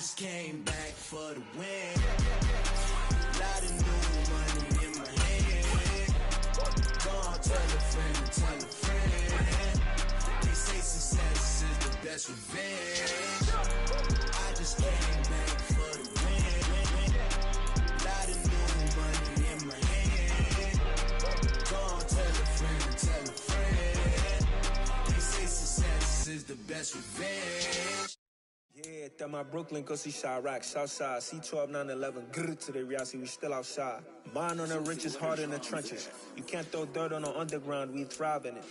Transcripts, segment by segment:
just came back for the win. Lot of new money in my hand. Go on, tell a friend and tell a friend. They say success is the best revenge. I just came back for the win. Lot of new money in my hand. Go on, tell a friend and tell a friend. They say success is the best revenge. Yeah, that my Brooklyn, go see Chirac, Southside, C12, 911, grrr to the Riasi, we still outside. Mine on the riches, hard in the trenches. You can't throw dirt on the underground, we thrive in it.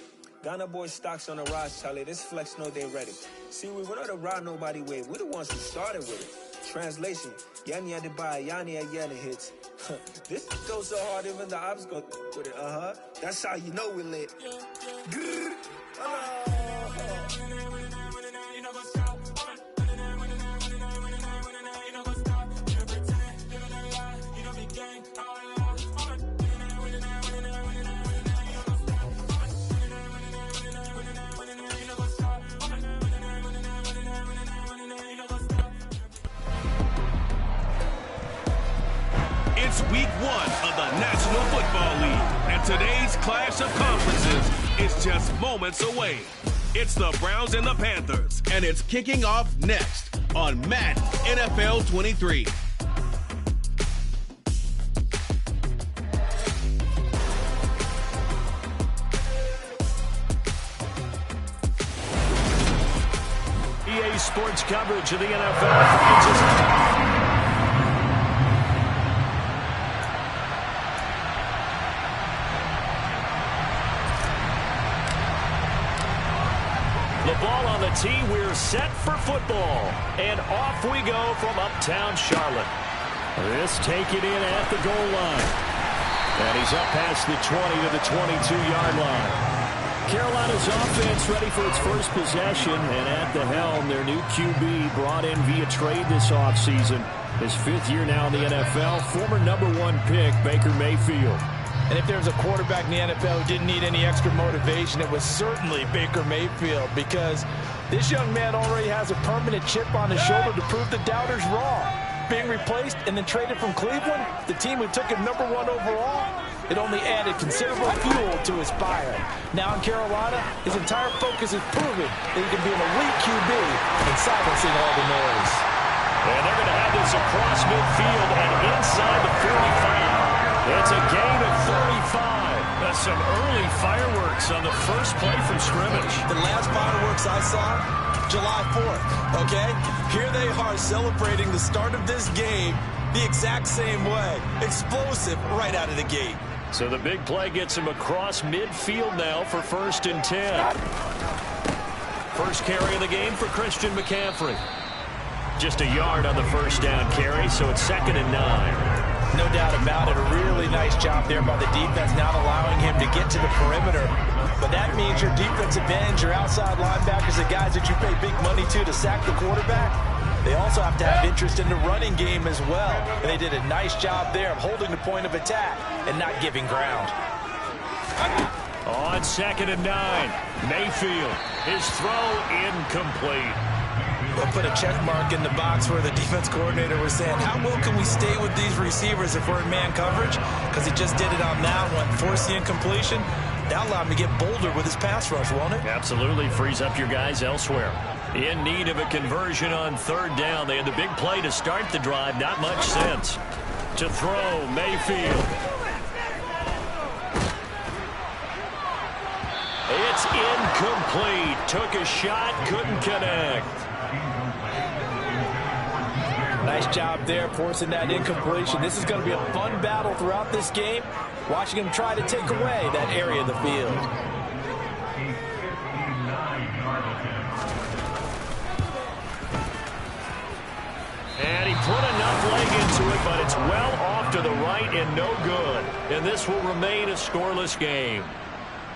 Ghana boys stocks on the rise, Charlie, this flex know they ready. See, we not a ride nobody wave, we the ones who started with it. Translation, Yanni had to buy, Yanni had Yanni hits. This goes so hard, even the ops go with it, That's how you know we lit. Grrr, It's week 1 of the National Football League, and today's clash of conferences is just moments away. It's the Browns and the Panthers, and it's kicking off next on Madden NFL 23. EA Sports coverage of the NFL. The ball on the tee, we're set for football. And off we go from uptown Charlotte. This taken in at the goal line. And he's up past the 20 to the 22-yard line. Carolina's offense ready for its first possession. And at the helm, their new QB brought in via trade this offseason. His 5th year now in the NFL, former #1 pick, Baker Mayfield. And if there's a quarterback in the NFL who didn't need any extra motivation, it was certainly Baker Mayfield, because this young man already has a permanent chip on his shoulder to prove the doubters wrong. Being replaced and then traded from Cleveland, the team who took him #1 overall, it only added considerable fuel to his fire. Now in Carolina, his entire focus is proving that he can be an elite QB and silencing all the noise. And they're going to have this across midfield and inside the 45. It's a gain of 35. That's some early fireworks on the first play from scrimmage. The last fireworks I saw, July 4th, okay? Here they are celebrating the start of this game the exact same way. Explosive right out of the gate. So the big play gets him across midfield now for 1st and 10. First carry of the game for Christian McCaffrey. Just a yard on the first down carry, so it's 2nd and 9. No doubt about it. A really nice job there by the defense, not allowing him to get to the perimeter. But that means your defensive ends, your outside linebackers, the guys that you pay big money to sack the quarterback, they also have to have interest in the running game as well. And they did a nice job there of holding the point of attack and not giving ground. On 2nd and 9, Mayfield. His throw incomplete. We'll put a check mark in the box where the defense coordinator was saying, how well can we stay with these receivers if we're in man coverage? Because he just did it on that one, forced the incompletion. That allowed him to get bolder with his pass rush, won't it? Absolutely frees up your guys elsewhere. In need of a conversion on 3rd down. They had the big play to start the drive. Not much sense. To throw, Mayfield. It's incomplete. Took a shot, couldn't connect. Nice job there, forcing that incompletion. This is going to be a fun battle throughout this game, watching him try to take away that area of the field. And he put enough leg into it, but it's well off to the right and no good. And this will remain a scoreless game.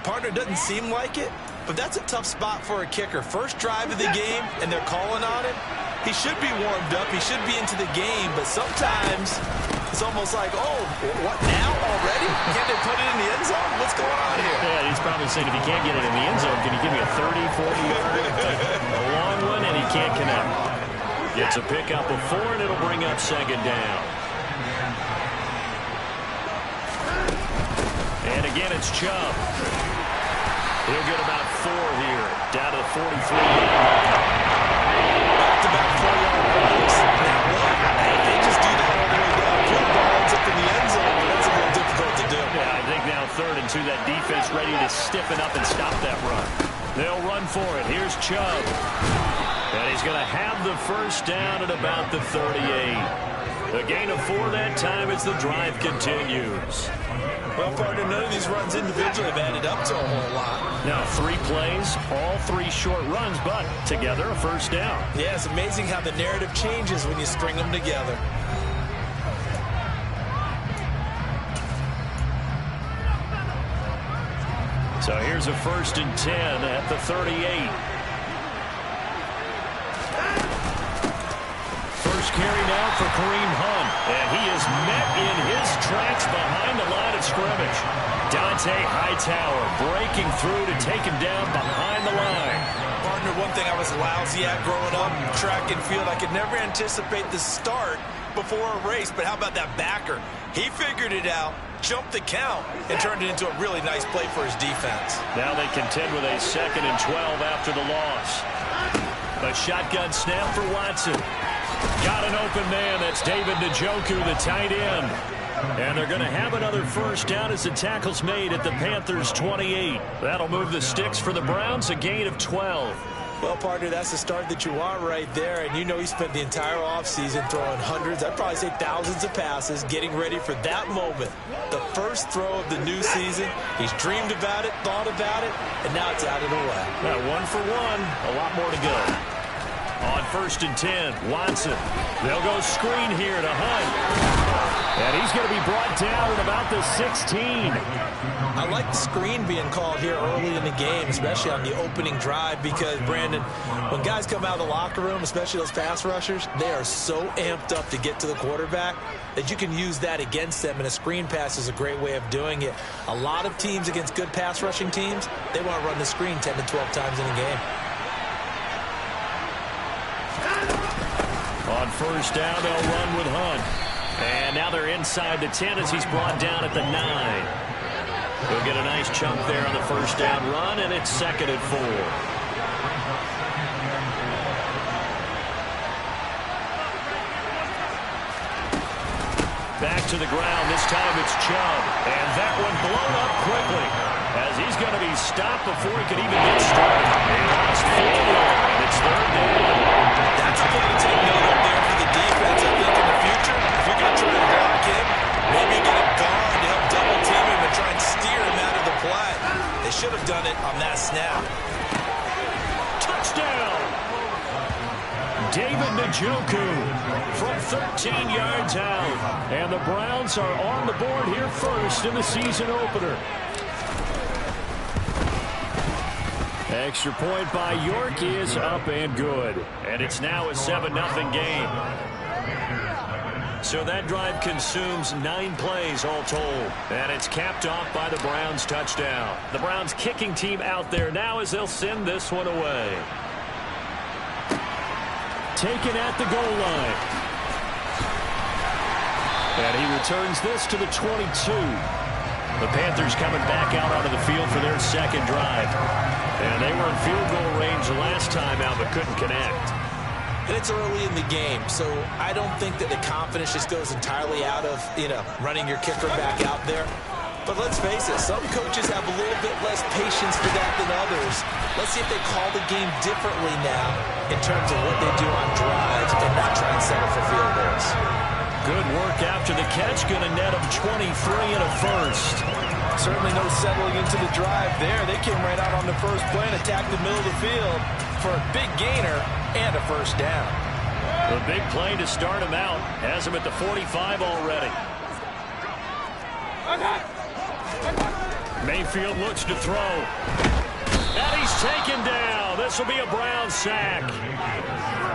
Partner, doesn't seem like it, but that's a tough spot for a kicker. First drive of the game, and they're calling on him. He should be warmed up. He should be into the game, but sometimes it's almost like, oh, what now already? Can't they put it in the end zone? What's going on here? Yeah, he's probably saying if he can't get it in the end zone, can you give me a 30, 40-yard, a long one, and he can't connect. Gets a pickup of 4, and it'll bring up second down. And again, it's Chubb. He'll get about 4 here, down to the 43. Back-to-back 4-yard runs. Now, look, they just do that all the way down. Put balls up in the end zone, but that's a little difficult to do. Yeah, I think now 3rd and 2, that defense ready to stiffen up and stop that run. They'll run for it. Here's Chubb. And he's going to have the first down at about the 38. A gain of 4 that time as the drive continues. Well, partner, none of these runs individually have added up to a whole lot. Now, 3 plays, all 3 short runs, but together a first down. Yeah, it's amazing how the narrative changes when you string them together. So here's a 1st and 10 at the 38. First carry now for Kareem Hunt. And he is met in his tracks behind the line of scrimmage. Dante Hightower breaking through to take him down behind the line. Partner, one thing I was lousy at growing up, track and field, I could never anticipate the start before a race. But how about that backer? He figured it out, jumped the count, and turned it into a really nice play for his defense. Now they contend with a 2nd and 12 after the loss. A shotgun snap for Watson. Got an open man. That's David Njoku, the tight end. And they're going to have another first down as the tackle's made at the Panthers' 28. That'll move the sticks for the Browns, a gain of 12. Well, partner, that's the start that you want right there. And you know he spent the entire offseason throwing hundreds, I'd probably say thousands of passes, getting ready for that moment. The first throw of the new season. He's dreamed about it, thought about it, and now it's out of the way. Now, 1 for 1, a lot more to go. On 1st and 10, Watson. They'll go screen here to Hunt. And he's going to be brought down at about the 16. I like the screen being called here early in the game, especially on the opening drive, because, Brandon, when guys come out of the locker room, especially those pass rushers, they are so amped up to get to the quarterback that you can use that against them, and a screen pass is a great way of doing it. A lot of teams against good pass rushing teams, they want to run the screen 10 to 12 times in a game. On 1st down, they'll run with Hunt. And now they're inside the 10 as he's brought down at the 9. He'll get a nice chunk there on the 1st down run, and it's 2nd and 4. Back to the ground. This time it's Chubb. And that one blown up quickly as he's going to be stopped before he can even get started. He lost 4 there, and it's 3rd down. That's a play to take note of there for the defense. I think in the future, if you're going to try to block him, maybe get a guard to help double team him and try and steer him out of the play. They should have done it on that snap. Touchdown! David Njoku from 13 yards out. And the Browns are on the board here first in the season opener. Extra point by York is up and good. And it's now a 7-0 game. So that drive consumes 9 plays all told. And it's capped off by the Browns touchdown. The Browns kicking team out there now as they'll send this one away. Taken at the goal line. And he returns this to the 22. The Panthers coming back out onto the field for their second drive. And they were in field goal range the last time out, but couldn't connect. And it's early in the game, so I don't think that the confidence just goes entirely out of, running your kicker back out there. But let's face it, some coaches have a little bit less patience for that than others. Let's see if they call the game differently now in terms of what they do on drives and not try and settle for field goals. Good work after the catch. Going to net him 23 and a first. Certainly no settling into the drive there. They came right out on the first play and attacked the middle of the field for a big gainer and a first down. The big play to start him out. Has him at the 45 already. Mayfield looks to throw. And he's taken down. This will be a Brown sack.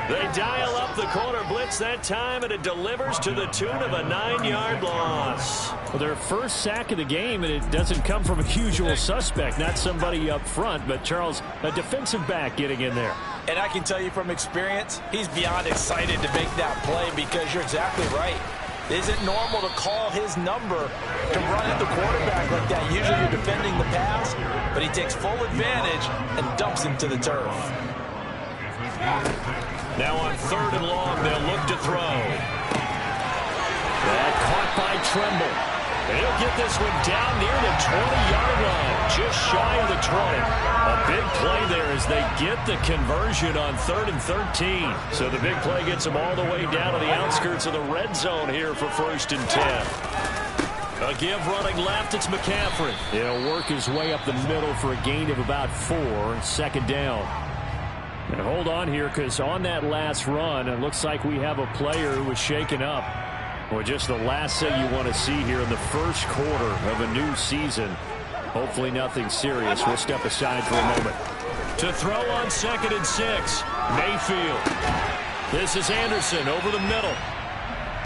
They dial up the corner blitz that time, and it delivers to the tune of a 9-yard loss. Well, their first sack of the game, and it doesn't come from a usual suspect, not somebody up front, but Charles, a defensive back getting in there. And I can tell you from experience, he's beyond excited to make that play because you're exactly right. It isn't normal to call his number to run at the quarterback like that. Usually you're defending the pass, but he takes full advantage and dumps him to the turf. Now on 3rd and long, they'll look to throw. That caught by Tremble. He'll get this one down near the 20-yard line, just shy of the 20. A big play there as they get the conversion on 3rd and 13. So the big play gets them all the way down to the outskirts of the red zone here for 1st and 10. A give running left, it's McCaffrey. He'll work his way up the middle for a gain of about 4, 2nd down. And hold on here, because on that last run, it looks like we have a player who was shaken up. Well, just the last thing you want to see here in the first quarter of a new season. Hopefully nothing serious. We'll step aside for a moment. To throw on 2nd and 6, Mayfield. This is Anderson over the middle.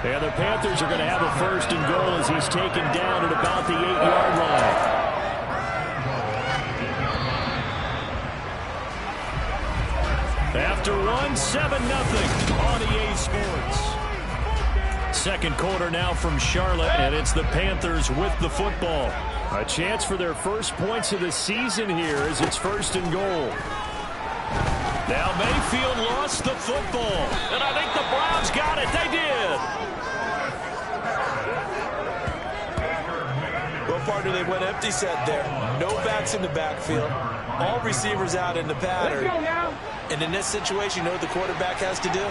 And the Panthers are going to have a 1st and goal as he's taken down at about the 8-yard line. After 7-0 on EA Sports. 2nd quarter now from Charlotte, and it's the Panthers with the football. A chance for their first points of the season here as it's 1st and goal. Now Mayfield lost the football, and I think the Browns got it. They did. Well, partner, they went empty set there. No backs in the backfield. All receivers out in the pattern. And in this situation, you know what the quarterback has to do?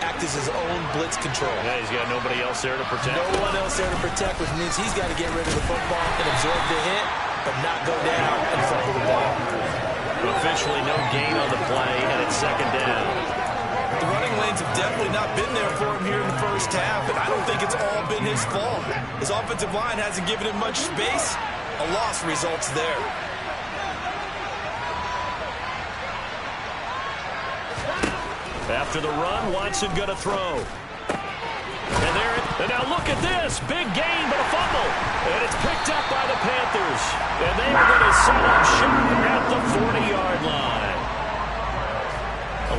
Act as his own blitz control. Yeah, he's got nobody else there to protect. No one else there to protect, which means he's got to get rid of the football and absorb the hit, but not go down and fumble the ball. Officially no gain on the play, and it's 2nd down. The running lanes have definitely not been there for him here in the first half, and I don't think it's all been his fault. His offensive line hasn't given him much space. A loss results there. After the run, Watson going to throw. And now look at this. Big gain, but a fumble. And it's picked up by the Panthers. And they are going to set up shop at the 40-yard line.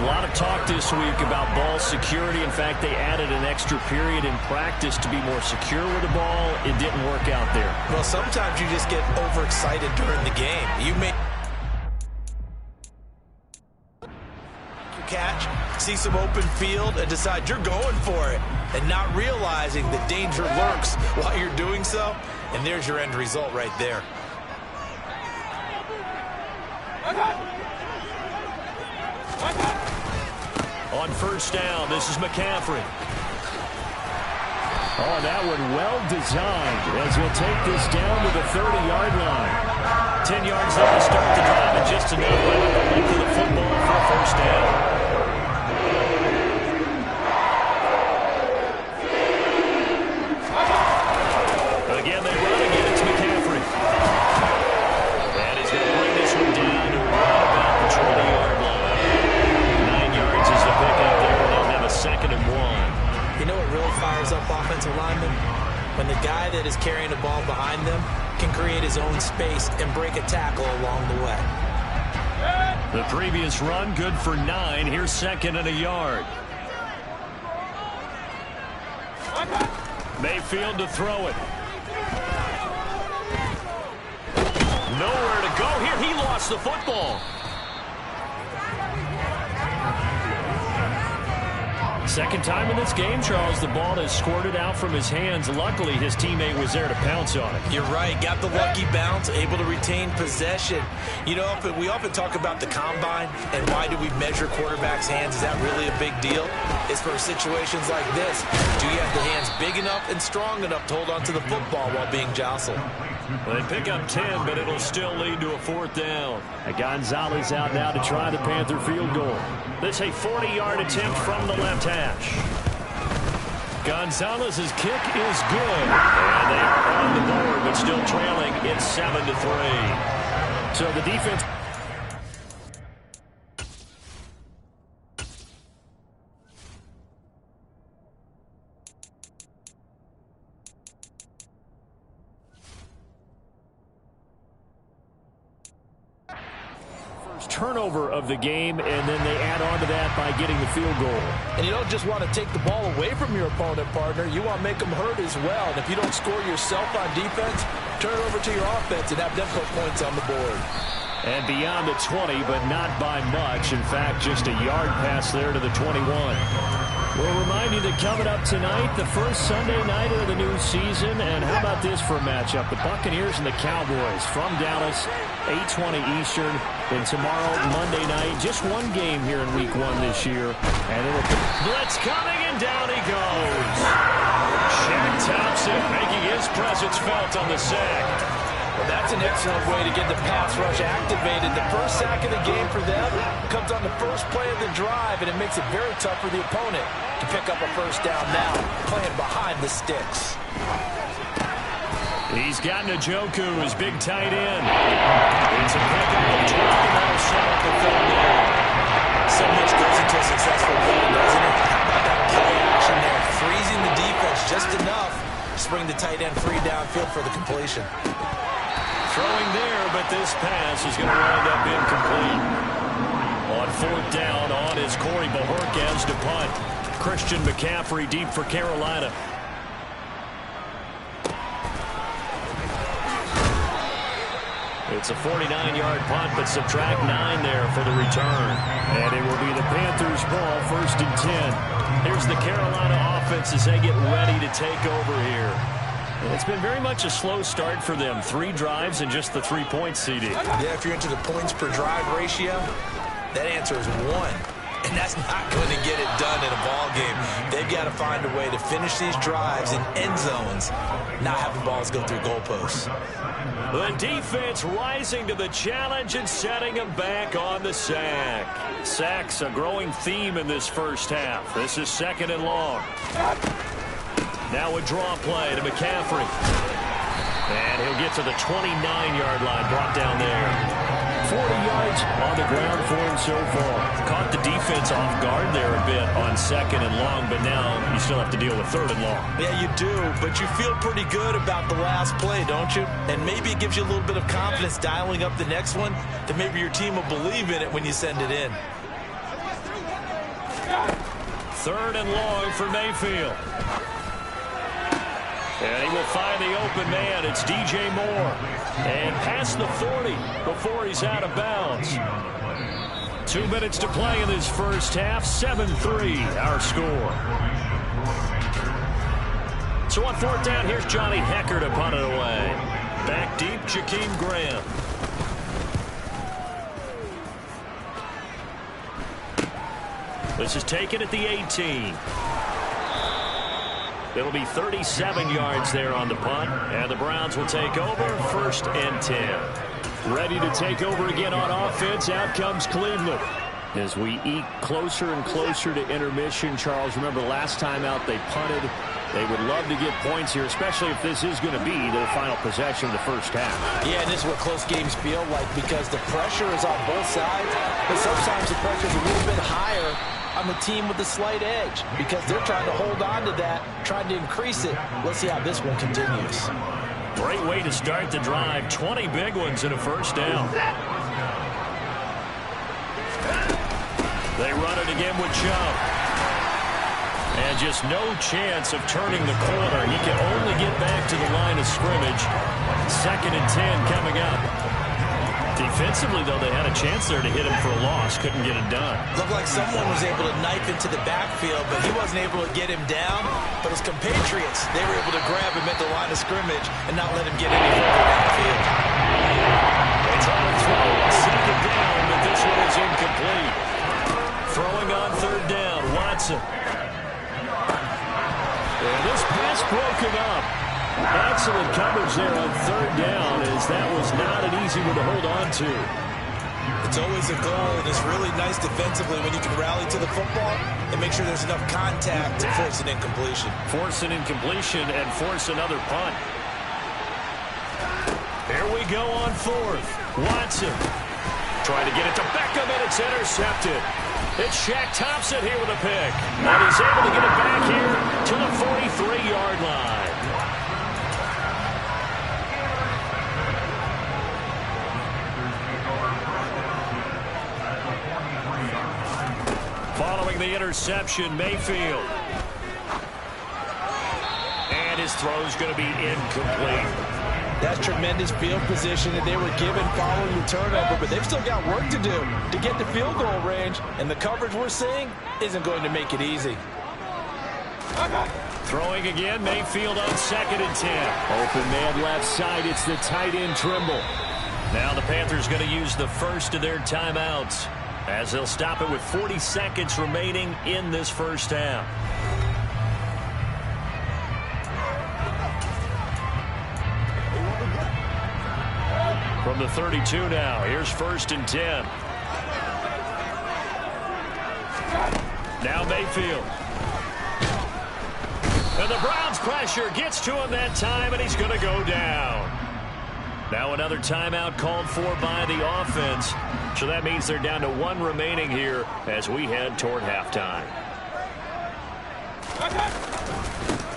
A lot of talk this week about ball security. In fact, they added an extra period in practice to be more secure with the ball. It didn't work out there. Well, sometimes you just get overexcited during the game. You may catch, see some open field, and decide you're going for it, and not realizing the danger lurks while you're doing so, and there's your end result right there. On 1st down, this is McCaffrey. Oh, that one well designed as he'll take this down to the 30-yard line. 10 yards there to start the drive, and just enough by the length of the football for a 1st down. Again, they run again. It's McCaffrey. And he's going to bring this one down to right about the 20-yard line. 9 yards is the pickup there, and they'll have a 2nd and 1. You know what really fires up offensive linemen? When the guy that is carrying the ball behind them can create his own space and break a tackle along the way. The previous run, good for 9. Here's 2nd and a yard. Mayfield to throw it. Nowhere to go here. He lost the football. Second time in this game, Charles, the ball has squirted out from his hands. Luckily, his teammate was there to pounce on it. You're right. Got the lucky bounce, able to retain possession. You know, we often talk about the combine and why do we measure quarterbacks' hands. Is that really a big deal? It's for situations like this. Do you have the hands big enough and strong enough to hold onto the football while being jostled? Well, they pick up 10, but it'll still lead to a 4th down. Gonzalez out now to try the Panther field goal. This a 40-yard attempt from the left hash. Gonzalez's kick is good. And they're on the board, but still trailing. It's 7-3. So the defense... first turnover of the game, and then they add on to that by getting the field goal. And you don't just want to take the ball away from your opponent, partner. You want to make them hurt as well. And if you don't score yourself on defense, turn it over to your offense and have them put points on the board. And beyond the 20, but not by much. In fact, just a yard pass there to the 21. We'll remind you that coming up tonight, the first Sunday nighter of the new season. And how about this for a matchup? The Buccaneers and the Cowboys from Dallas, 8:20 Eastern. And tomorrow, Monday night, just one game here in Week 1 this year. And it'll be blitz coming, and down he goes. Shaq Thompson making his presence felt on the sack. Well, that's an excellent way to get the pass rush activated. The first sack of the game for them comes on the first play of the drive, and it makes it very tough for the opponent to pick up a first down now, playing behind the sticks. He's got Njoku, his big tight end. It's a pickup of 12, and that'll set up the third down. So much goes into a successful run, doesn't it? How about that play action there? Freezing the defense just enough to bring the tight end free downfield for the completion. Throwing there, but this pass is going to wind up incomplete. On fourth down, on is Corey Bojorquez to punt. Christian McCaffrey deep for Carolina. It's a 49-yard punt, but subtract 9 there for the return. And it will be the Panthers' ball, 1st and 10. Here's the Carolina offense as they get ready to take over here. It's been very much a slow start for them. 3 drives and just the 3-point CD. Yeah, if you're into the points per drive ratio, that answer is 1. And that's not going to get it done in a ball game. They've got to find a way to finish these drives in end zones, not have the balls go through goalposts. The defense rising to the challenge and setting them back on the sack. Sacks a growing theme in this first half. This is 2nd and long. Now a draw play to McCaffrey. And he'll get to the 29-yard line, brought down there. 40 yards on the ground for him so far. Caught the defense off guard there a bit on 2nd and long, but now you still have to deal with 3rd and long. Yeah, you do, but you feel pretty good about the last play, don't you? And maybe it gives you a little bit of confidence dialing up the next one, that maybe your team will believe in it when you send it in. 3rd and long for Mayfield. And he will find the open man. It's DJ Moore. And past the 40 before he's out of bounds. 2 minutes to play in this first half. 7-3 our score. So on 4th down, here's Johnny Hecker to punt it away. Back deep, Jakeem Graham. This is taken at the 18. It'll be 37 yards there on the punt, and the Browns will take over 1st and 10. Ready to take over again on offense. Out comes Cleveland. As we eke closer and closer to intermission, Charles, remember last time out they punted. They would love to get points here, especially if this is going to be their final possession of the first half. Yeah, and this is what close games feel like because the pressure is on both sides, but sometimes the pressure is a little bit higher on the team with the slight edge because they're trying to hold on to that, trying to increase it. Let's see how this one continues. Great way to start the drive. 20 big ones in a first down. They run it again with Chubb. And just no chance of turning the corner. He can only get back to the line of scrimmage. 2nd and 10 coming up. Defensively, though, they had a chance there to hit him for a loss. Couldn't get it done. Looked like someone was able to knife into the backfield, but he wasn't able to get him down. But his compatriots, they were able to grab him at the line of scrimmage and not let him get any further downfield. They try to throw it, 2nd down, but this one is incomplete. Throwing on 3rd down, Watson. And this pass broken up. Excellent coverage there on 3rd down, as that was not an easy one to hold on to. It's always a goal, and it's really nice defensively when you can rally to the football and make sure there's enough contact to force an incompletion. Force an incompletion and force another punt. Here we go on 4th. Watson trying to get it to Beckham, and it's intercepted. It's Shaq Thompson here with a pick. And he's able to get it back here to the 43-yard line. throwing the interception, Mayfield. And his throw's going to be incomplete. That's tremendous field position that they were given following the turnover, but they've still got work to do to get to field goal range, and the coverage we're seeing isn't going to make it easy. Throwing again, Mayfield on 2nd and 10. Open man left side, it's the tight end Trimble. Now the Panthers going to use the first of their timeouts as they'll stop it with 40 seconds remaining in this first half. From the 32 now, here's 1st and 10. Now Mayfield. And the Browns pressure gets to him that time, and he's going to go down. Now another timeout called for by the offense. So that means they're down to 1 remaining here as we head toward halftime.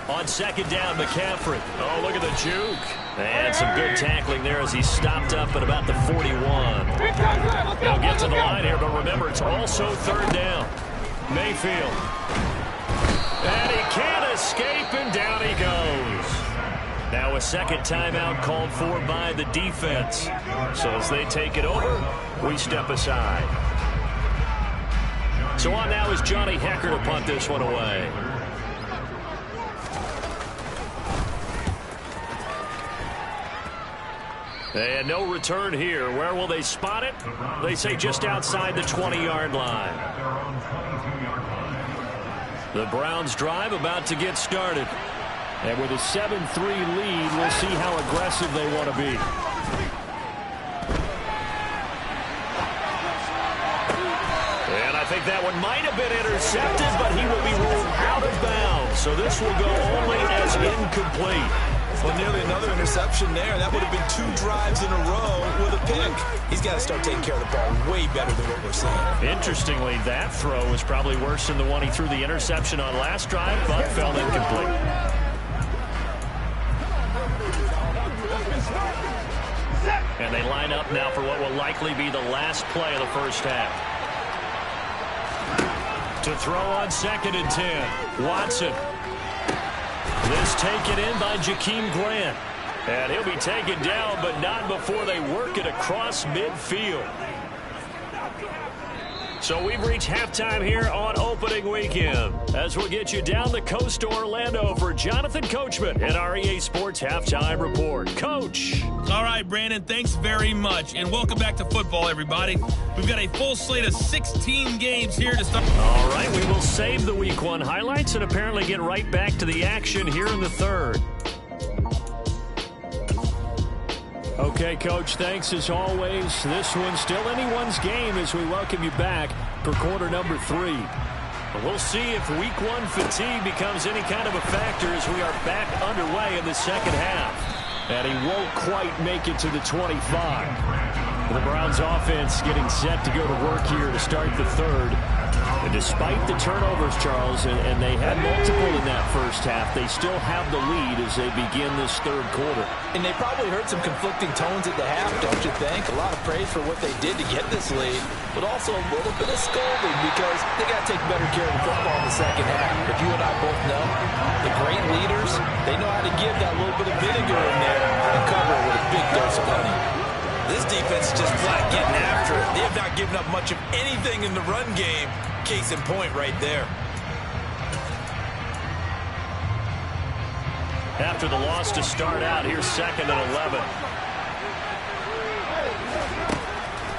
On 2nd down, McCaffrey. Oh, look at the juke. And some good tackling there as he stopped up at about the 41. He'll get to the line here, but remember, it's also 3rd down. Mayfield. And he can't escape, and down he goes. Now a second timeout called for by the defense. So as they take it over, we step aside. So on now is Johnny Hecker to punt this one away. And no return here. Where will they spot it? They say just outside the 20-yard line. The Browns drive about to get started. And with a 7-3 lead, we'll see how aggressive they want to be. And I think that one might have been intercepted, but he will be ruled out of bounds. So this will go only as incomplete. Well, nearly another interception there. That would have been 2 drives in a row with a pick. He's got to start taking care of the ball way better than what we're seeing. Interestingly, that throw was probably worse than the one he threw the interception on last drive, but fell incomplete. And they line up now for what will likely be the last play of the first half. To throw on 2nd and 10, Watson. This taken in by Jakeem Grant. And he'll be taken down, but not before they work it across midfield. So we've reached halftime here on opening weekend as we'll get you down the coast to Orlando for Jonathan Coachman at our EA Sports Halftime Report. Coach. All right, Brandon, thanks very much. And welcome back to football, everybody. We've got a full slate of 16 games here to start. All right, we will save the Week 1 highlights and apparently get right back to the action here in the third. Okay, Coach, thanks as always. This one's still anyone's game as we welcome you back for quarter number 3. We'll see if Week 1 fatigue becomes any kind of a factor as we are back underway in the second half. And he won't quite make it to the 25. The Browns offense getting set to go to work here to start the third. And despite the turnovers, Charles, and they had multiple in that first half, they still have the lead as they begin this third quarter. And they probably heard some conflicting tones at the half, don't you think? A lot of praise for what they did to get this lead, but also a little bit of scolding because they got to take better care of the football in the second half. But you and I both know the great leaders, they know how to give that little bit of vinegar in there and cover it with a big dose of honey. This defense is just flat getting after it. They have not given up much of anything in the run game. Case in point right there. After the loss to start out, here's 2nd and 11.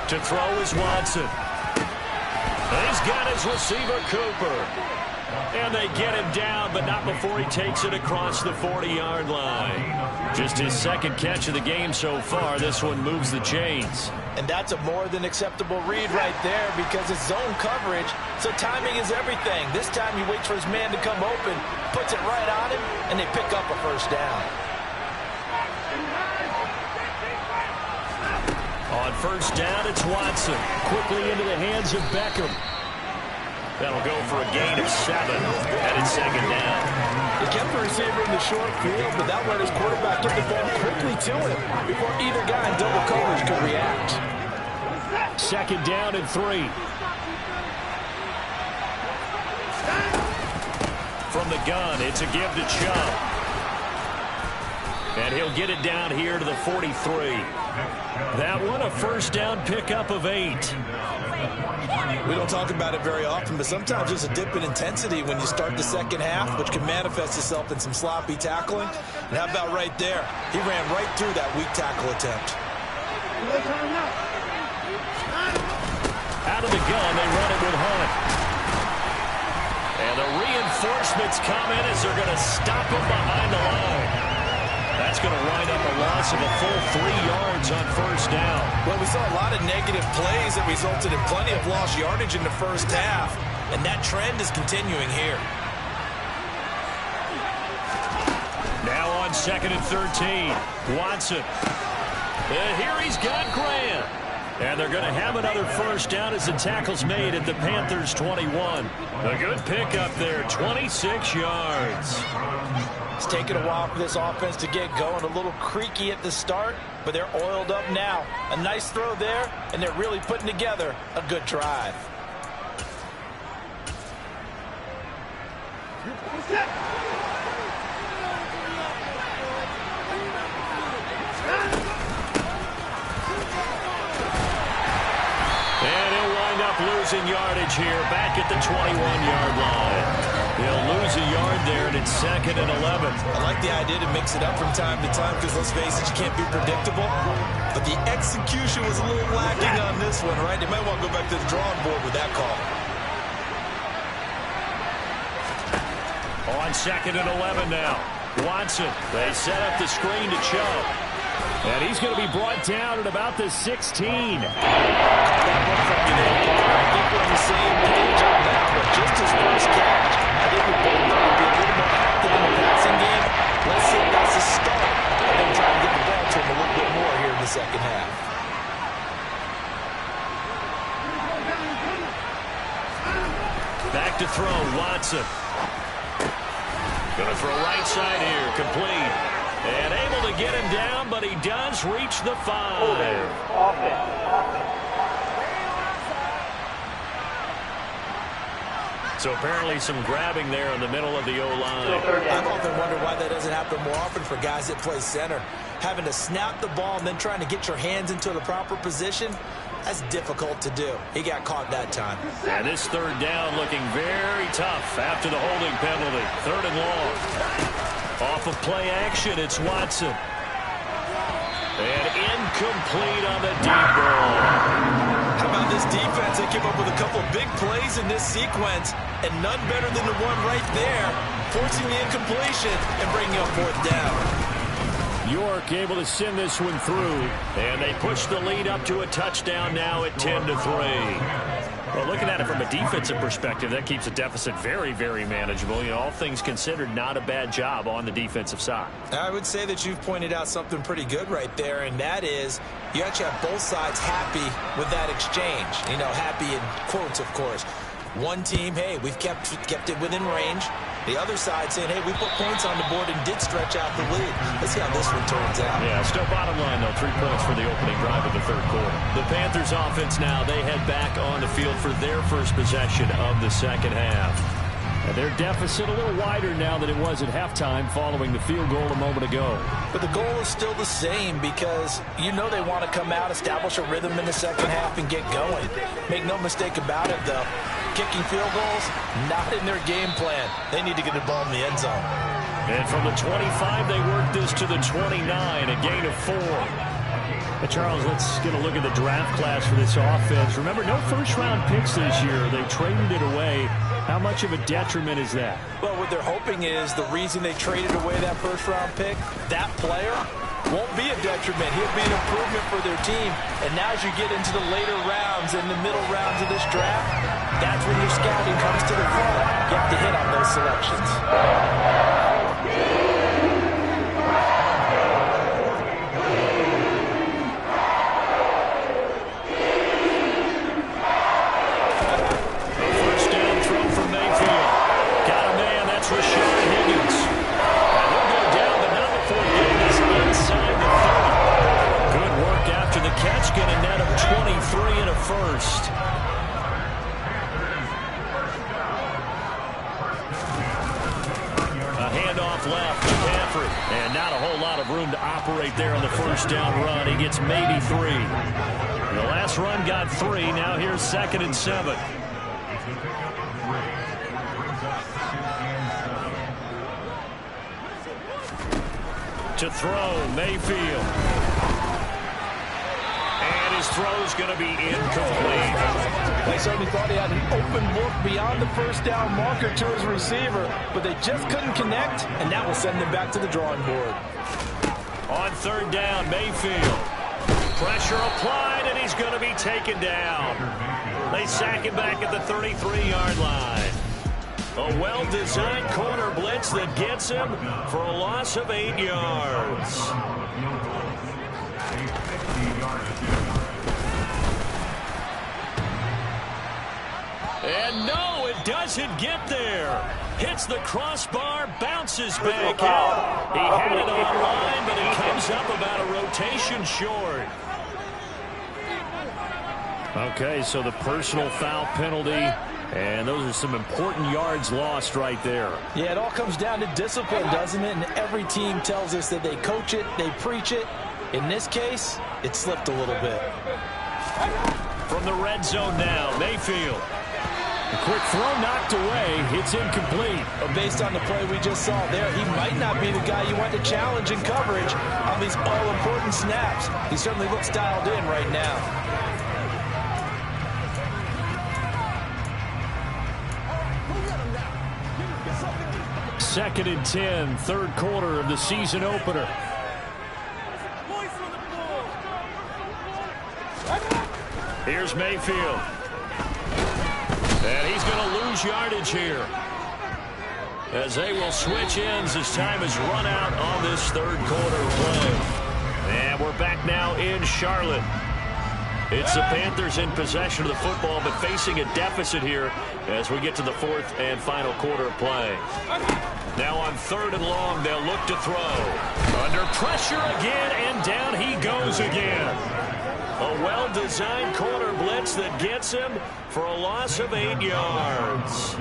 To throw is Watson. And he's got his receiver, Cooper. And they get him down, but not before he takes it across the 40-yard line. Just his second catch of the game so far. This one moves the chains. And that's a more than acceptable read right there because it's zone coverage, so timing is everything. This time he waits for his man to come open, puts it right on him, and they pick up a first down. On first down, it's Watson. Quickly into the hands of Beckham. That'll go for a gain of 7, and it's 2nd down. They kept the receiver in the short field, but that let his quarterback get the ball quickly to him before either guy in double coverage could react. 2nd down and 3. From the gun, it's a give to Chubb. And he'll get it down here to the 43. That one, a first down pickup of 8. We don't talk about it very often, but sometimes there's a dip in intensity when you start the second half, which can manifest itself in some sloppy tackling. And how about right there? He ran right through that weak tackle attempt. Out of the gun, they run it with Hunt. And the reinforcements come in as they're going to stop him behind the line. That's going to wind up a loss of a full 3 yards on first down. Well, we saw a lot of negative plays that resulted in plenty of lost yardage in the first half, and that trend is continuing here. Now on 2nd and 13, Watson. And here he's got Grant. And they're going to have another first down as the tackle's made at the Panthers' 21. A good pickup there, 26 yards. It's taken a while for this offense to get going. A little creaky at the start, but they're oiled up now. A nice throw there, and they're really putting together a good drive. And he'll wind up losing yardage here, back at the 21-yard line. He'll lose a yard there, and it's 2nd and 11. I like the idea to mix it up from time to time because, let's face it, you can't be predictable. But the execution was a little lacking on this one, right? They might want to go back to the drawing board with that call. On 2nd and 11 now. Watson, they set up the screen to Chubb. And he's going to be brought down at about the 16. That one from you there, Paul. I think we're on the same page on that one. Just his first catch. I think we both know he'll be a little more active in the passing game. Let's see if that's a start. And then try to get the ball to him a little bit more here in the second half. Back to throw, Watson. Going to throw right side here, complete. And able to get him down, but he does reach the 5. So apparently some grabbing there in the middle of the O-line. I've often wondered why that doesn't happen more often for guys that play center. Having to snap the ball and then trying to get your hands into the proper position, that's difficult to do. He got caught that time. And this third down looking very tough after the holding penalty. 3rd and long. Off of play action, it's Watson. And incomplete on the deep ball. How about this defense? They came up with a couple big plays in this sequence, and none better than the one right there, forcing the incompletion and bringing up 4th down. York able to send this one through, and they push the lead up to a touchdown now at 10-3. Well, looking at it from a defensive perspective, that keeps the deficit very, very manageable. You know, all things considered, not a bad job on the defensive side. I would say that you've pointed out something pretty good right there, and that is you actually have both sides happy with that exchange. You know, happy in quotes, of course. One team, hey, we've kept it within range. The other side saying, hey, we put points on the board and did stretch out the lead. Let's see how this one turns out. Yeah, still bottom line, though. 3 points for the opening drive of the 3rd quarter. The Panthers offense now, they head back on the field for their first possession of the second half. And their deficit a little wider now than it was at halftime following the field goal a moment ago. But the goal is still the same because you know they want to come out, establish a rhythm in the second half, and get going. Make no mistake about it, though. Kicking field goals, not in their game plan. They need to get the ball in the end zone. And from the 25, they work this to the 29, a gain of 4. Charles, let's get a look at the draft class for this offense. Remember, no first-round picks this year. They traded it away. How much of a detriment is that? Well, what they're hoping is the reason they traded away that first-round pick, that player won't be a detriment. He'll be an improvement for their team. And now as you get into the later rounds and the middle rounds of this draft, that's when your scouting comes to the front. You have to hit on those selections. Get a net of 23 and a first. McCaffrey. And not a whole lot of room to operate there on the first down run. He gets maybe 3. The last run got 3. Now here's 2nd and 7. To throw, Mayfield. And his throw's going to be incomplete. They certainly thought he had an open look beyond the first down marker to his receiver, but they just couldn't connect, and that will send them back to the drawing board. On 3rd down, Mayfield. Pressure applied, and he's going to be taken down. They sack him back at the 33-yard line. A well-designed corner blitz that gets him for a loss of 8 yards. And no, it doesn't get there. Hits the crossbar, bounces back out. He had it online, but it comes up about a rotation short. Okay, so the personal foul penalty, and those are some important yards lost right there. Yeah, it all comes down to discipline, doesn't it? And every team tells us that they coach it, they preach it. In this case, it slipped a little bit. From the red zone now, Mayfield. A quick throw knocked away. It's incomplete. But based on the play we just saw there, he might not be the guy you want to challenge in coverage on these all-important snaps. He certainly looks dialed in right now. Second and 10, 3rd quarter of the season opener. Here's Mayfield. And he's going to lose yardage here, as they will switch ends as time has run out on this 3rd quarter play. And we're back now in Charlotte. It's the Panthers in possession of the football, but facing a deficit here as we get to the 4th and final quarter of play. Now on 3rd and long, they'll look to throw. Under pressure again, and down he goes again. A well-designed corner blitz that gets him for a loss of 8 yards.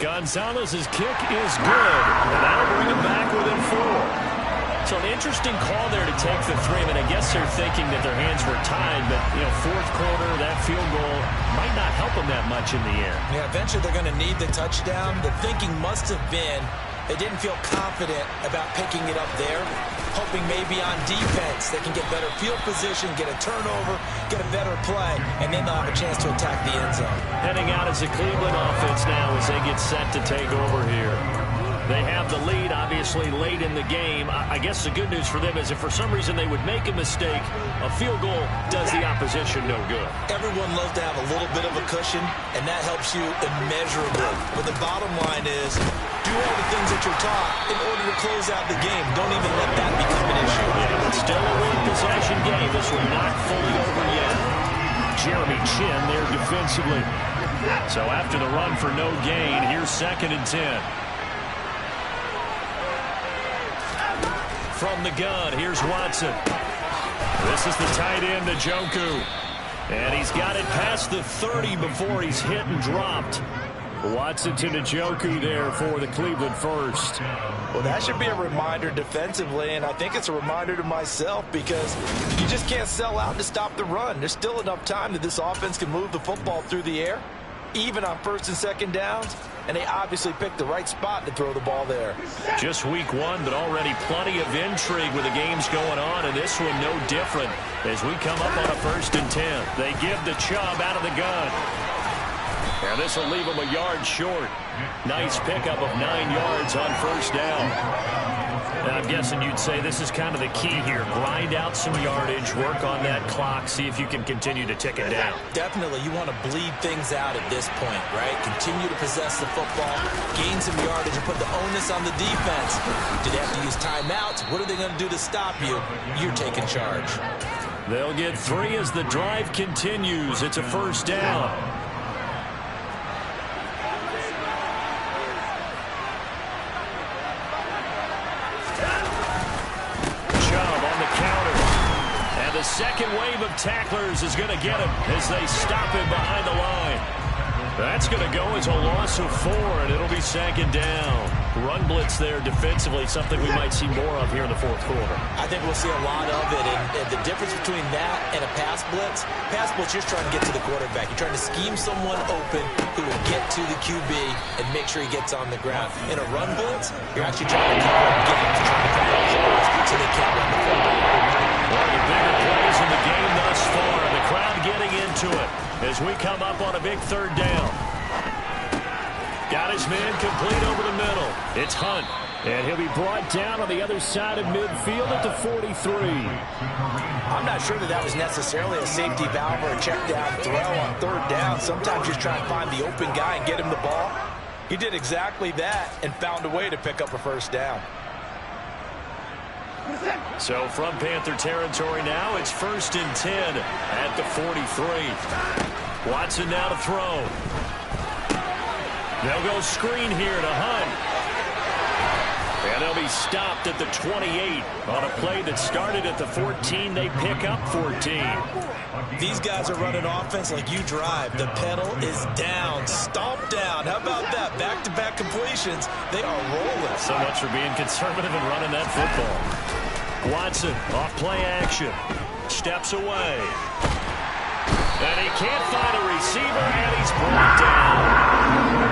Gonzalez's kick is good, and that'll bring him back within 4. So an interesting call there to take the 3. I mean, I guess they're thinking that their hands were tied, but, 4th quarter, that field goal might not help them that much in the end. Yeah, eventually they're going to need the touchdown. The thinking must have been they didn't feel confident about picking it up there, hoping maybe on defense they can get better field position, get a turnover, get a better play, and then they'll have a chance to attack the end zone. Heading out as a Cleveland offense now as they get set to take over here. They have the lead, obviously, late in the game. I guess the good news for them is if for some reason they would make a mistake, a field goal does the opposition no good. Everyone loves to have a little bit of a cushion, and that helps you immeasurably. But the bottom line is, do all the things that you're taught in order to close out the game. Don't even let that become an issue. Yeah, it's still a one-possession game. This one not fully over yet. Jeremy Chin there defensively. So after the run for no gain, here's 2nd and 10. From the gun, here's Watson. This is the tight end, Njoku. And he's got it past the 30 before he's hit and dropped. Watson to Njoku there for the Cleveland first. Well, that should be a reminder defensively, and I think it's a reminder to myself because you just can't sell out to stop the run. There's still enough time that this offense can move the football through the air, even on 1st and 2nd downs, and they obviously picked the right spot to throw the ball there. Just week 1, but already plenty of intrigue with the games going on, and this one no different as we come up on a 1st and 10. They give the Chubb out of the gun. And this will leave him a yard short. Nice pickup of 9 yards on 1st down. And I'm guessing you'd say this is kind of the key here. Grind out some yardage, work on that clock, see if you can continue to tick it down. Definitely, you want to bleed things out at this point, right? Continue to possess the football, gain some yardage, and put the onus on the defense. Do they have to use timeouts? What are they going to do to stop you? You're taking charge. They'll get 3 as the drive continues. It's a 1st down. The second wave of tacklers is going to get him as they stop him behind the line. That's going to go as a loss of 4, and it'll be second down. Run blitz there defensively, something we might see more of here in the fourth quarter. I think we'll see a lot of it, and the difference between that and a pass blitz, you're trying to get to the quarterback. You're trying to scheme someone open who will get to the QB and make sure he gets on the ground. In a run blitz, you're actually trying to cover up games, trying to cover up holes so they can't run the football. One of the bigger plays in the game thus far, and the crowd getting into it as we come up on a big third down. Got his man complete over the middle. It's Hunt. And he'll be brought down on the other side of midfield at the 43. I'm not sure that was necessarily a safety valve or a check down throw on third down. Sometimes just try and find the open guy and get him the ball. He did exactly that and found a way to pick up a first down. So from Panther territory now, it's 1st and 10 at the 43. Watson now to throw. They'll go screen here to Hunt. And they'll be stopped at the 28 on a play that started at the 14. They pick up 14. These guys are running offense like you drive. The pedal is down, stomp down. How about that? Back-to-back completions. They are rolling. So much for being conservative and running that football. Watson off play action. Steps away. And he can't find a receiver, and he's brought down.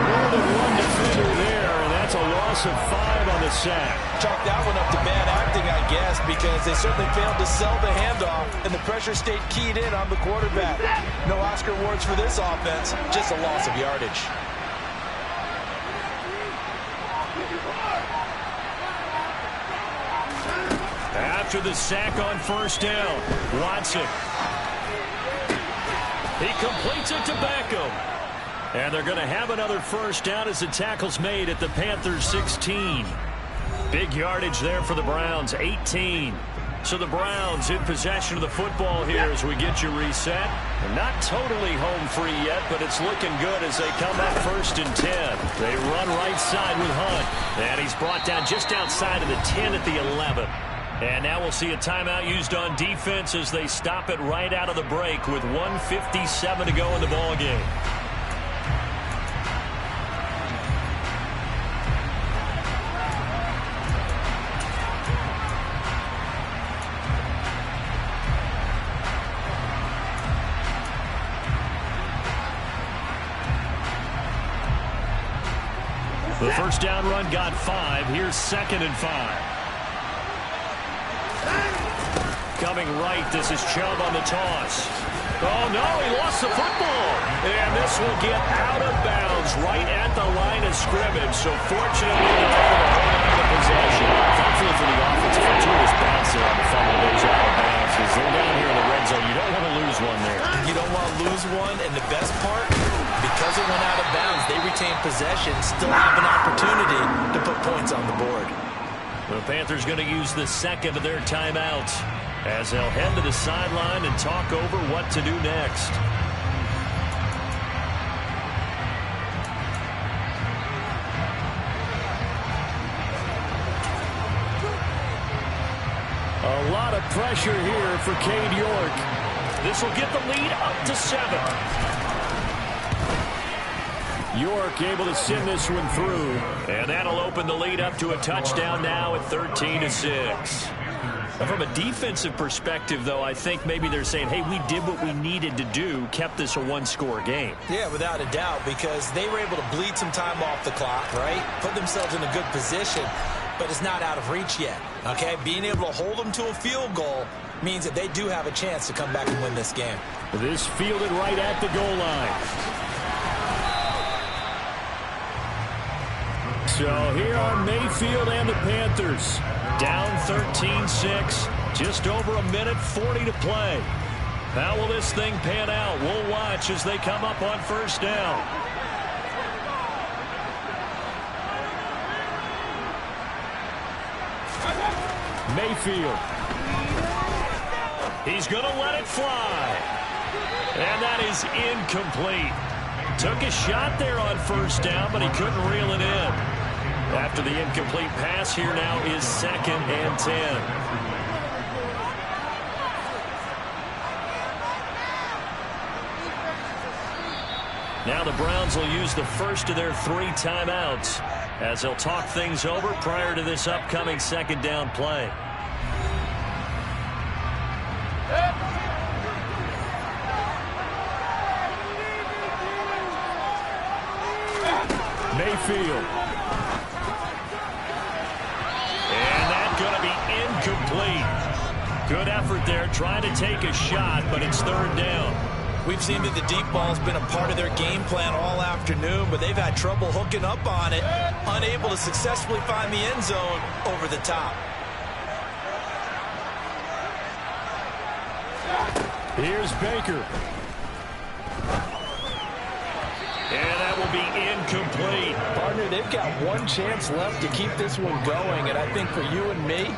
More than one defender there, and that's a loss of 5 on the sack. Chalk that one up to bad acting, I guess, because they certainly failed to sell the handoff, and the pressure stayed keyed in on the quarterback. No Oscar awards for this offense, just a loss of yardage. After the sack on first down, Watson. He completes it to Beckham. And they're going to have another first down as the tackle's made at the Panthers 16. Big yardage there for the Browns, 18. So the Browns in possession of the football here as we get you reset. They're not totally home free yet, but it's looking good as they come up 1st and 10. They run right side with Hunt. And he's brought down just outside of the 10 at the 11. And now we'll see a timeout used on defense as they stop it right out of the break with 1:57 to go in the ballgame. The first down run got 5. Here's 2nd and 5. Coming right, this is Chubb on the toss. Oh, no, he lost the football. And this will get out of bounds right at the line of scrimmage. So fortunately, they're able to hold on to possession. Thankfully for the offense, fortuitous bounce there on the fumble goes out of bounds. Because they're down here in the red zone. You don't want to lose one there. You don't want to lose one, and the best part, because it went out of bounds, they retain possession, still have an opportunity to put points on the board. The Panthers going to use the second of their timeouts as they'll head to the sideline and talk over what to do next. A lot of pressure here for Cade York. This will get the lead up to 7. York able to send this one through, and that'll open the lead up to a touchdown now at 13-6. From a defensive perspective, though, I think maybe they're saying, hey, we did what we needed to do, kept this a one-score game. Yeah, without a doubt, because they were able to bleed some time off the clock, right? Put themselves in a good position, but it's not out of reach yet, okay? Being able to hold them to a field goal means that they do have a chance to come back and win this game. This fielded right at the goal line. So here are Mayfield and the Panthers. Down 13-6, just over 1:40 to play. How will this thing pan out? We'll watch as they come up on first down. Mayfield. He's going to let it fly. And that is incomplete. Took a shot there on first down, but he couldn't reel it in. After the incomplete pass, here now is 2nd and 10. Now the Browns will use the first of their 3 timeouts as they'll talk things over prior to this upcoming second down play. Mayfield. And that's going to be incomplete. Good effort there, trying to take a shot, but it's third down. We've seen that the deep ball's been a part of their game plan all afternoon, but they've had trouble hooking up on it, unable to successfully find the end zone over the top. Here's Baker. And that will be incomplete. Partner, they've got one chance left to keep this one going, and I think for you and me,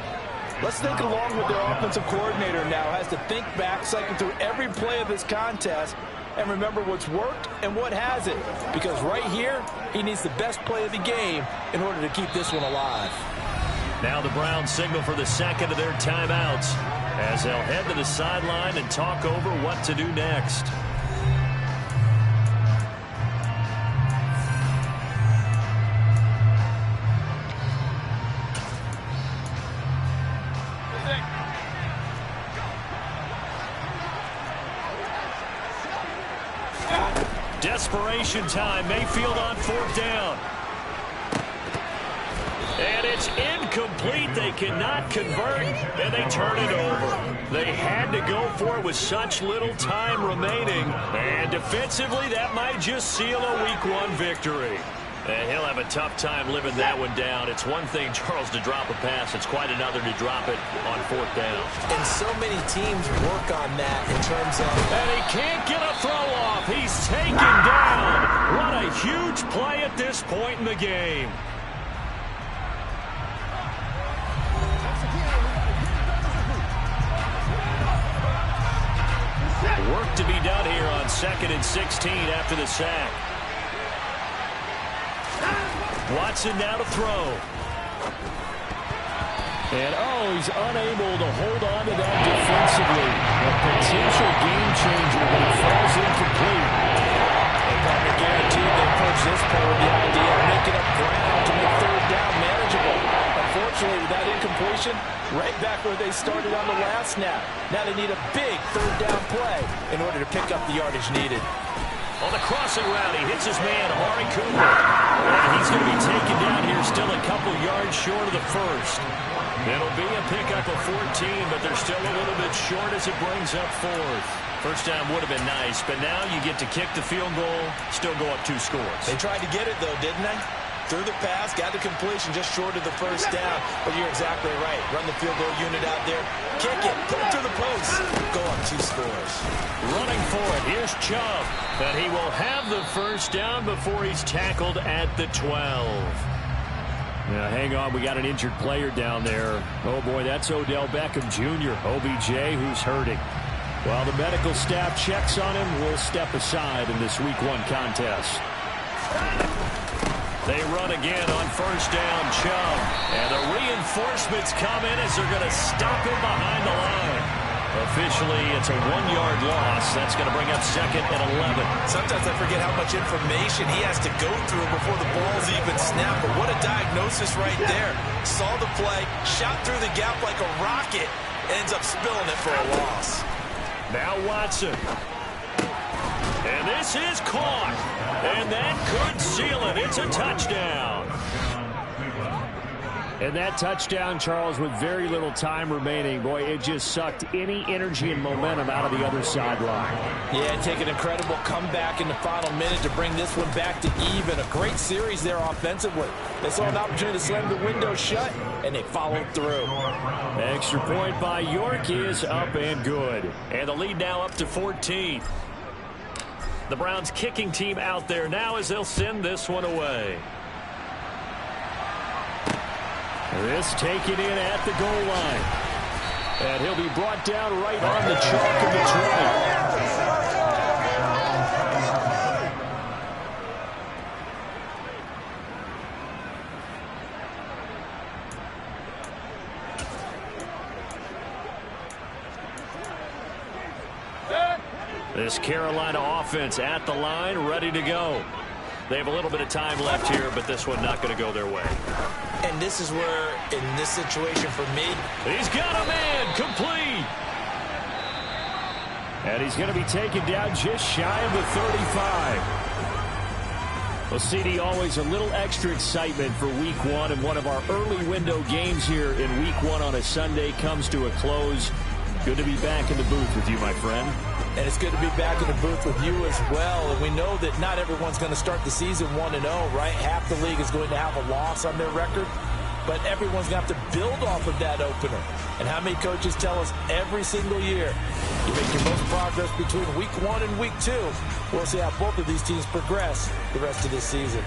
let's think along with their offensive coordinator now. Has to think back, cycle through every play of this contest, and remember what's worked and what hasn't. Because right here, he needs the best play of the game in order to keep this one alive. Now the Browns signal for the second of their timeouts as they'll head to the sideline and talk over what to do next. Desperation time. Mayfield on 4th down. And it's incomplete. They cannot convert, and they turn it over. They had to go for it with such little time remaining. And defensively, that might just seal a Week 1 victory. And he'll have a tough time living that one down. It's one thing, Charles, to drop a pass. It's quite another to drop it on 4th down. And so many teams work on that in terms of... And he can't get a throw off. He's taken down. What a huge play at this point in the game. Work to be done here on 2nd and 16 after the sack. Watson now to throw. And, he's unable to hold on to that defensively. A potential game changer, but it falls incomplete. And partner, guaranteed they approach this play with the idea of making up ground to make 3rd down manageable. Unfortunately, with that incompletion, right back where they started on the last snap. Now they need a big 3rd down play in order to pick up the yardage needed. On the crossing route, he hits his man, Amari Cooper. And he's going to be taken down here, still a couple yards short of the first. It'll be a pickup of 14, but they're still a little bit short as it brings up 4th. First down would have been nice, but now you get to kick the field goal, still go up 2 scores. They tried to get it, though, didn't they? Threw the pass, got the completion just short of the first down. But you're exactly right. Run the field goal unit out there. Kick it. Put it through the post. Go up 2 scores. Running for it. Here's Chubb. And he will have the first down before he's tackled at the 12. Now, hang on. We got an injured player down there. Oh, boy, that's Odell Beckham Jr., OBJ, who's hurting. While the medical staff checks on him, we'll step aside in this Week 1 contest. They run again on first down, Chubb. And the reinforcements come in as they're going to stop him behind the line. Officially, it's a 1-yard loss. That's going to bring up 2nd and 11. Sometimes I forget how much information he has to go through before the ball's even snapped. But what a diagnosis right there. Saw the play, shot through the gap like a rocket, ends up spilling it for a loss. Now Watson. And this is caught. And that could seal it. It's a touchdown. And that touchdown, Charles, with very little time remaining, boy, it just sucked any energy and momentum out of the other sideline. Yeah, take an incredible comeback in the final minute to bring this one back to even. A great series there offensively. They saw an opportunity to slam the window shut, and they followed through. Extra point by York is up and good. And the lead now up to 14. The Browns kicking team out there now as they'll send this one away. This taken in at the goal line. And he'll be brought down right on the chalk of the 20. This Carolina offense at the line, ready to go. They have a little bit of time left here, but this one not going to go their way. And this is where, in this situation for me, he's got a man complete. And he's going to be taken down just shy of the 35. Well, CD, always a little extra excitement for Week 1, and one of our early window games here in Week 1 on a Sunday comes to a close. Good to be back in the booth with you, my friend. And it's good to be back in the booth with you as well. And we know that not everyone's going to start the season 1-0, right? Half the league is going to have a loss on their record. But everyone's going to have to build off of that opener. And how many coaches tell us every single year, you make your most progress between Week 1 and Week 2. We'll see how both of these teams progress the rest of this season.